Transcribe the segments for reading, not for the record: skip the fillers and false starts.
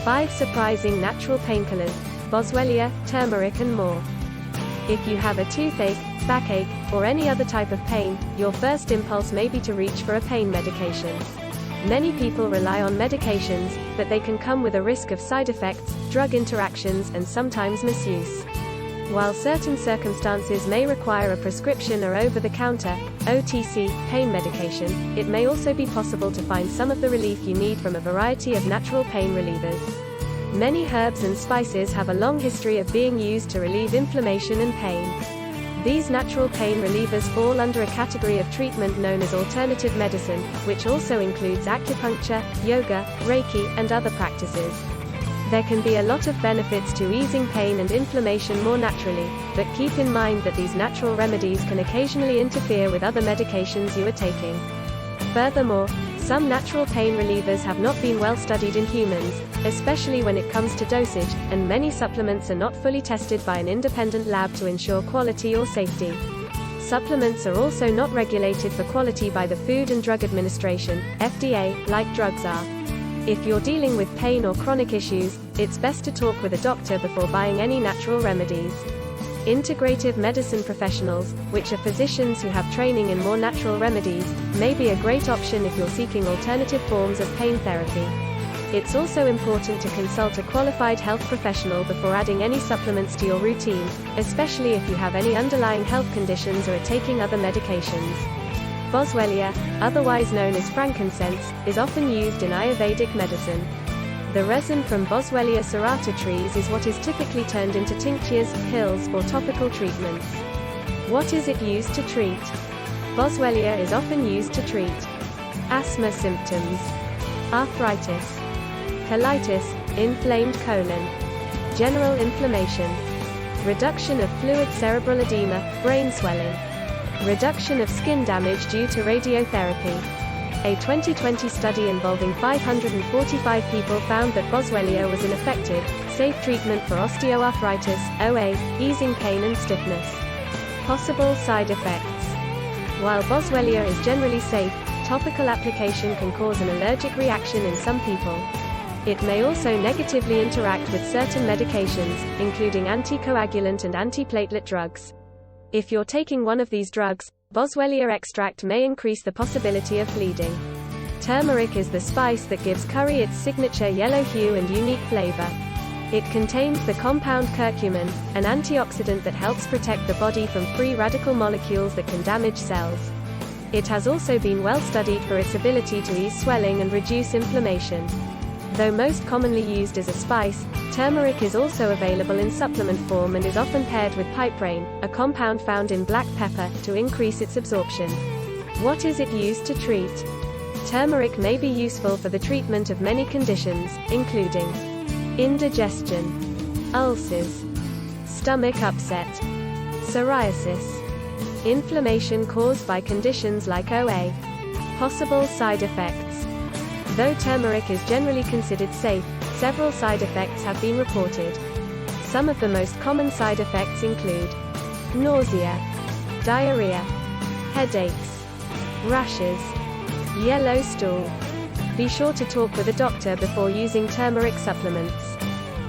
5 surprising natural painkillers, boswellia, turmeric and more. If you have a toothache, backache, or any other type of pain, your first impulse may be to reach for a pain medication. Many people rely on medications, but they can come with a risk of side effects, drug interactions, and sometimes misuse. While certain circumstances may require a prescription or over-the-counter, OTC, pain medication, it may also be possible to find some of the relief you need from a variety of natural pain relievers. Many herbs and spices have a long history of being used to relieve inflammation and pain. These natural pain relievers fall under a category of treatment known as alternative medicine, which also includes acupuncture, yoga, Reiki, and other practices. There can be a lot of benefits to easing pain and inflammation more naturally, but keep in mind that these natural remedies can occasionally interfere with other medications you are taking. Furthermore, some natural pain relievers have not been well studied in humans, especially when it comes to dosage, and many supplements are not fully tested by an independent lab to ensure quality or safety. Supplements are also not regulated for quality by the Food and Drug Administration, FDA, like drugs are. If you're dealing with pain or chronic issues, it's best to talk with a doctor before buying any natural remedies. Integrative medicine professionals, which are physicians who have training in more natural remedies, may be a great option if you're seeking alternative forms of pain therapy. It's also important to consult a qualified health professional before adding any supplements to your routine, especially if you have any underlying health conditions or are taking other medications. Boswellia, otherwise known as frankincense, is often used in Ayurvedic medicine. The resin from Boswellia serrata trees is what is typically turned into tinctures, pills, or topical treatments. What is it used to treat? Boswellia is often used to treat asthma symptoms, arthritis, colitis, inflamed colon, general inflammation, reduction of fluid, cerebral edema, brain swelling, reduction of skin damage due to radiotherapy. A 2020 study involving 545 people found that Boswellia was an effective, safe treatment for osteoarthritis, OA, easing pain and stiffness. Possible side effects. While Boswellia is generally safe, topical application can cause an allergic reaction in some people. It may also negatively interact with certain medications, including anticoagulant and antiplatelet drugs. If you're taking one of these drugs, Boswellia extract may increase the possibility of bleeding. Turmeric is the spice that gives curry its signature yellow hue and unique flavor. It contains the compound curcumin, an antioxidant that helps protect the body from free radical molecules that can damage cells. It has also been well studied for its ability to ease swelling and reduce inflammation. Though most commonly used as a spice, turmeric is also available in supplement form and is often paired with piperine, a compound found in black pepper, to increase its absorption. What is it used to treat? Turmeric may be useful for the treatment of many conditions, including indigestion, ulcers, stomach upset, psoriasis, inflammation caused by conditions like OA. Possible side effects. Though turmeric is generally considered safe, several side effects have been reported. Some of the most common side effects include nausea, diarrhea, headaches, rashes, yellow stool. Be sure to talk with a doctor before using turmeric supplements.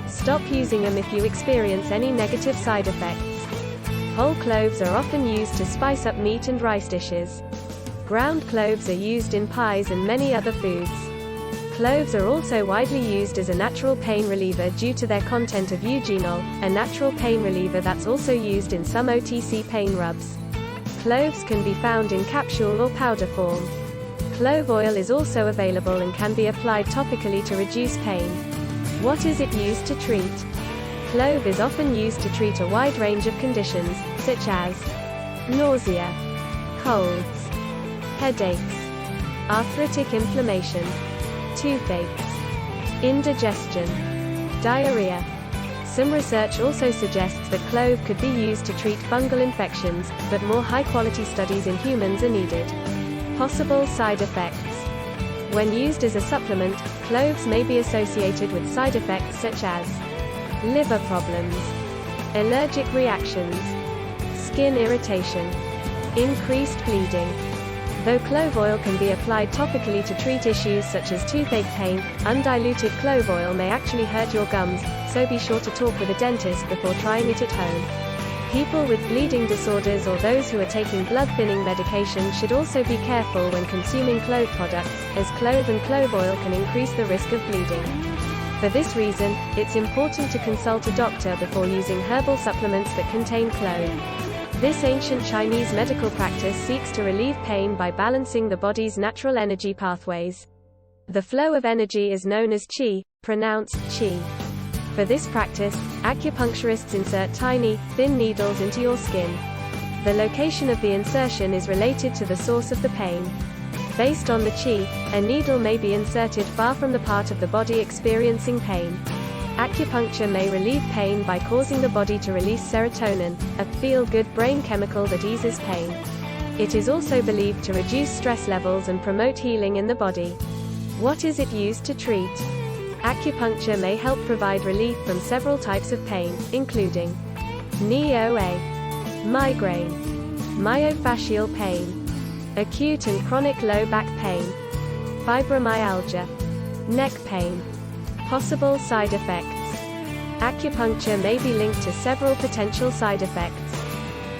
Stop using them if you experience any negative side effects. Whole cloves are often used to spice up meat and rice dishes. Ground cloves are used in pies and many other foods. Cloves are also widely used as a natural pain reliever due to their content of eugenol, a natural pain reliever that's also used in some OTC pain rubs. Cloves can be found in capsule or powder form. Clove oil is also available and can be applied topically to reduce pain. What is it used to treat? Clove is often used to treat a wide range of conditions, such as nausea, colds, headaches, arthritic inflammation, toothaches, indigestion, diarrhea. Some research also suggests that clove could be used to treat fungal infections, but more high-quality studies in humans are needed. Possible side effects. When used as a supplement, cloves may be associated with side effects such as liver problems, allergic reactions, skin irritation, increased bleeding, Though clove oil can be applied topically to treat issues such as toothache pain, undiluted clove oil may actually hurt your gums, so be sure to talk with a dentist before trying it at home. People with bleeding disorders or those who are taking blood-thinning medication should also be careful when consuming clove products, as clove and clove oil can increase the risk of bleeding. For this reason, it's important to consult a doctor before using herbal supplements that contain clove. This ancient Chinese medical practice seeks to relieve pain by balancing the body's natural energy pathways. The flow of energy is known as qi, pronounced qi. For this practice, acupuncturists insert tiny, thin needles into your skin. The location of the insertion is related to the source of the pain. Based on the qi, a needle may be inserted far from the part of the body experiencing pain. Acupuncture may relieve pain by causing the body to release serotonin, a feel-good brain chemical that eases pain. It is also believed to reduce stress levels and promote healing in the body. What is it used to treat? Acupuncture may help provide relief from several types of pain, including knee OA, migraine, myofascial pain, acute and chronic low back pain, fibromyalgia, neck pain. Possible side effects. Acupuncture may be linked to several potential side effects.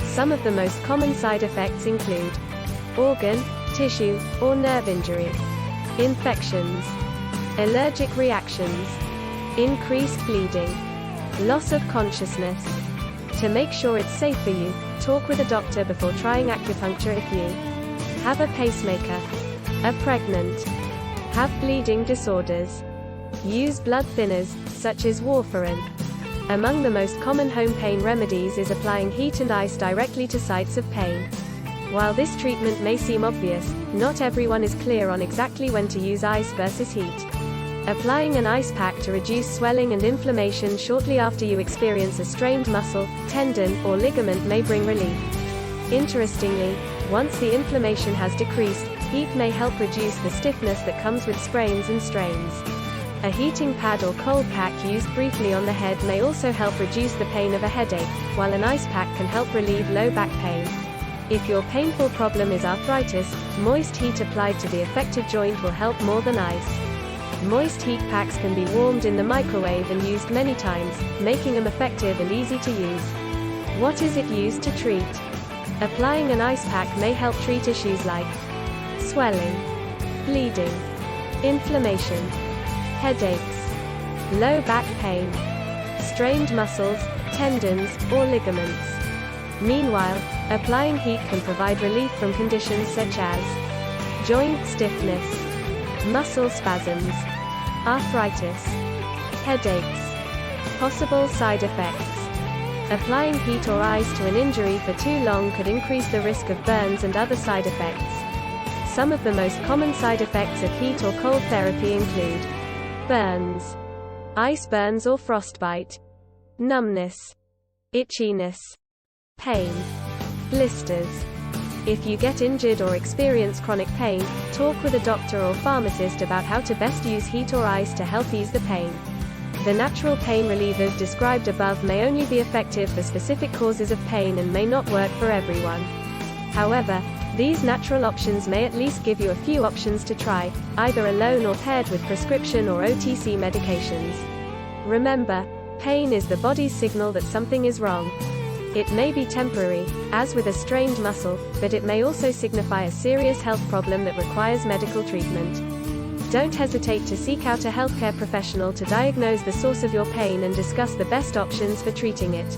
Some of the most common side effects include organ, tissue, or nerve injury, infections, allergic reactions, increased bleeding, loss of consciousness. To make sure it's safe for you, talk with a doctor before trying acupuncture. If you have a pacemaker, are pregnant, have bleeding disorders, use blood thinners, such as warfarin. Among the most common home pain remedies is applying heat and ice directly to sites of pain. While this treatment may seem obvious, not everyone is clear on exactly when to use ice versus heat. Applying an ice pack to reduce swelling and inflammation shortly after you experience a strained muscle, tendon, or ligament may bring relief. Interestingly, once the inflammation has decreased, heat may help reduce the stiffness that comes with sprains and strains. A heating pad or cold pack used briefly on the head may also help reduce the pain of a headache, while an ice pack can help relieve low back pain. If your painful problem is arthritis, moist heat applied to the affected joint will help more than ice. Moist heat packs can be warmed in the microwave and used many times, making them effective and easy to use. What is it used to treat? Applying an ice pack may help treat issues like swelling, bleeding, inflammation, headaches, low back pain, strained muscles, tendons, or ligaments. Meanwhile, applying heat can provide relief from conditions such as joint stiffness, muscle spasms, arthritis, headaches. Possible side effects. Applying heat or ice to an injury for too long could increase the risk of burns and other side effects. Some of the most common side effects of heat or cold therapy include burns, ice burns or frostbite, numbness, itchiness, pain, blisters. If you get injured or experience chronic pain, talk with a doctor or pharmacist about how to best use heat or ice to help ease the pain. The natural pain relievers described above may only be effective for specific causes of pain and may not work for everyone. However, these natural options may at least give you a few options to try, either alone or paired with prescription or OTC medications. Remember, pain is the body's signal that something is wrong. It may be temporary, as with a strained muscle, but it may also signify a serious health problem that requires medical treatment. Don't hesitate to seek out a healthcare professional to diagnose the source of your pain and discuss the best options for treating it.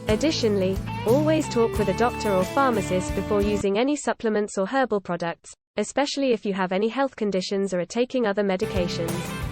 Additionally, always talk with a doctor or pharmacist before using any supplements or herbal products, especially if you have any health conditions or are taking other medications.